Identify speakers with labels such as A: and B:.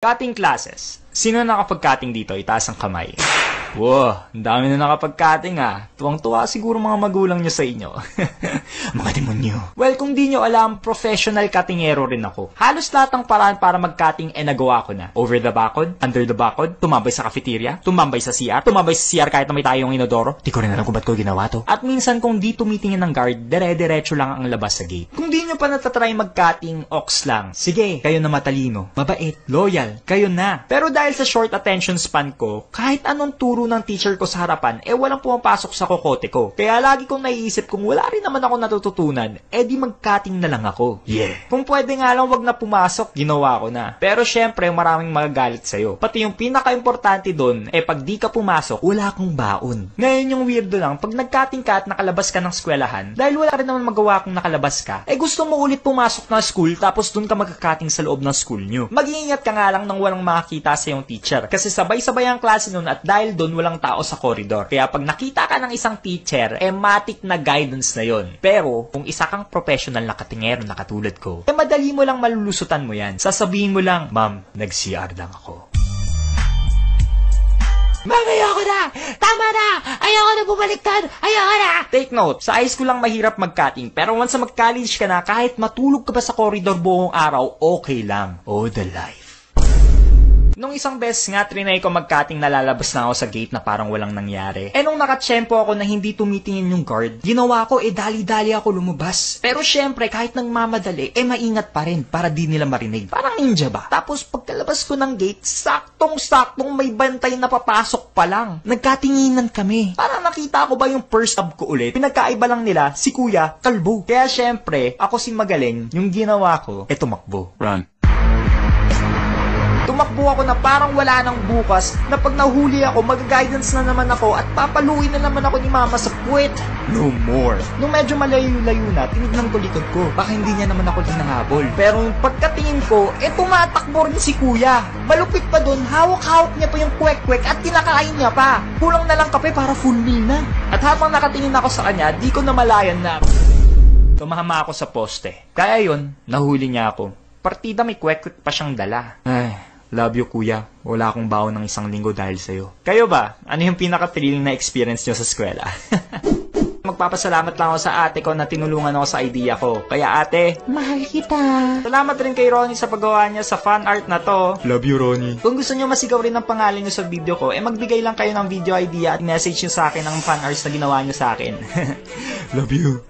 A: Cutting classes. Sino nakapag-cutting dito? Itaas ang kamay. Wow, ang dami na nakapag-cutting ah. Tuwang-tuwa siguro mga magulang nyo sa inyo. Mga demonyo. Well, kung di nyo alam, professional cuttingero rin ako. Halos lahat ng paraan para mag-cutting nagawa ko na. Over the backod, under the backod, tumambay sa cafeteria, tumambay sa CR, tumambay sa CR kahit na may tayong inodoro. Di ko rin alam kung ba't ko ginawa to. At minsan kung di tumitingin ng guard, dire-diretso lang ang labas sa gate. Kung di nyo pa natatry mag-cutting, ox lang. Sige, kayo na matalino, mabait, loyal, kayo na. Pero dahil sa short attention span ko, kahit anong turo ng teacher ko sa harapan, walang pumapasok sa kokote ko. Kaya lagi kong naiisip kung wala rin naman ako natututunan, di mag-cutting na lang ako. Yeah. Kung pwede nga lang wag na pumasok, ginawa ko na. Pero syempre, maraming magagalit sa'yo. Pati yung pinaka-importante doon, pag di ka pumasok, wala kang baon. Ngayon yung weirdo lang, pag nag-cutting ka at nakalabas ka ng eskwelahan, dahil wala rin naman magawa kung nakalabas ka, gusto mo ulit pumasok na school, tapos doon ka mag-cutting sa loob ng school nyo. Mag-iingat ka nga lang nang walang makakita sa yung teacher. Kasi sabay-sabay ang klase noon at dahil doon walang tao sa koridor. Kaya pag nakita ka ng isang teacher, matic na guidance na yon. Pero, kung isa kang professional na katingero na katulad ko, madali mo lang malulusutan mo yan. Sasabihin mo lang, Ma'am, nag-CR lang ako. Ma'am, ayoko na! Tama na! Ayoko na bumaliktad! Ayoko na! Take note, sa high school lang mahirap mag-cutting, pero once na mag-college ka na, kahit matulog ka ba sa koridor buong araw, okay lang. Oh, the life. Nung isang beses nga, trinay ko mag-cutting na lalabas na ako sa gate na parang walang nangyari. Nung nakatsyempo ako na hindi tumitingin yung guard, ginawa ko, dali-dali ako lumabas. Pero syempre, kahit nang mamadali, maingat pa rin para di nila marinig. Parang ninja ba? Tapos pagkalabas ko ng gate, saktong-saktong may bantay na papasok pa lang. Nagkatinginan kami. Parang nakita ko ba yung first sub ko ulit? Pinagkaiba lang nila, si Kuya, kalbo. Kaya syempre, ako si magaling, yung ginawa ko, tumakbo.
B: Run.
A: Tumakbo ako na parang wala nang bukas, na pag nahuli ako, mag-guidance na naman ako at papaluin na naman ako ni Mama sa puwet. No more. Nung medyo malayo-layo na, tinignan ko likod ko. Baka hindi niya naman ako hinahabol. Pero yung pagkatingin ko, tumatakbo rin si Kuya. Malupit pa dun, hawak-hawak niya pa yung kwek-kwek at kinakain niya pa. Kulang na lang kape para full meal na. At habang nakatingin ako sa kanya, di ko namalayan na tumahama ako sa poste. Kaya yun, nahuli niya ako. Partida may kwek-kwek pa siyang dala. Ay, love you, Kuya. Wala akong baon ng isang linggo dahil sa'yo. Kayo ba? Ano yung pinaka-thrilling na experience nyo sa eskwela? Magpapasalamat lang ako sa ate ko na tinulungan ako sa idea ko. Kaya ate, mahal kita. Salamat rin kay Ronnie sa paggawa niya sa fan art na to.
B: Love you, Ronnie.
A: Kung gusto nyo masigaw rin ang pangalan nyo sa video ko, magbigay lang kayo ng video idea at message nyo sa akin ng fan arts na ginawa nyo sa akin.
B: Love you.